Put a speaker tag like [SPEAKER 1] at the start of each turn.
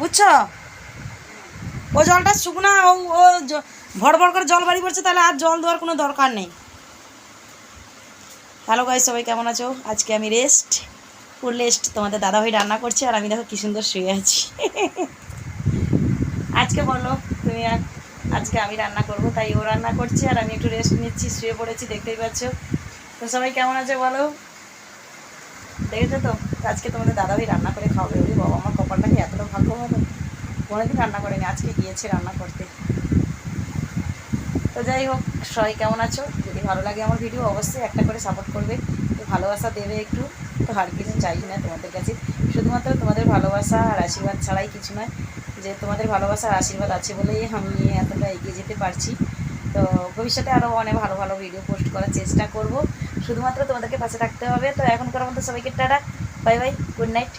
[SPEAKER 1] বুঝছো? ও জলটা শুকনা, ও ভড় ভড় করে জল বাড়ি পড়ছে, তাহলে আর জল দেওয়ার কোনো দরকার নেই। হ্যালো গাইস, সবাই কেমন আছো? আজকে আমি ফুল রেস্ট। তোমাদের দাদাভাই রান্না করছে আর আমি দেখো কি সুন্দর শুয়ে আছি। আজকে বলো তুমি, আজকে আমি রান্না করব, তাই ও রান্না করছে আর আমি একটু রেস্ট নিচ্ছি, শুয়ে পড়েছি, দেখতেই পাচ্ছ। তো সবাই কেমন আছে বলো? দেখেছো তো, আজকে তোমাদের দাদাভাই রান্না করে খাওয়াবে। ওরে বাবা, আমার কপালটাকে এতটা ভাগ্য ভালো, কোনোদিন রান্না করেনি, আজকে গিয়েছে রান্না করতে। তো যাই হোক, সবাই কেমন আছো? যদি ভালো লাগে আমার ভিডিও অবশ্যই একটা করে সাপোর্ট করবে, তো ভালোবাসা দেবে একটু। তো আর কিছু চাই না তোমাদের কাছে, শুধুমাত্র তোমাদের ভালোবাসা আর আশীর্বাদ ছাড়াই কিছু নয়। যে তোমাদের ভালোবাসা আর আশীর্বাদ আছে বলেই আমি এতটা এগিয়ে যেতে পারছি। তো ভবিষ্যতে আরও অনেক ভালো ভালো ভিডিও পোস্ট করার চেষ্টা করব, শুধুমাত্র তোমাদেরকে পাশে থাকতে হবে। তো এখনকার মতো সবাইকে tata, bye bye, good night.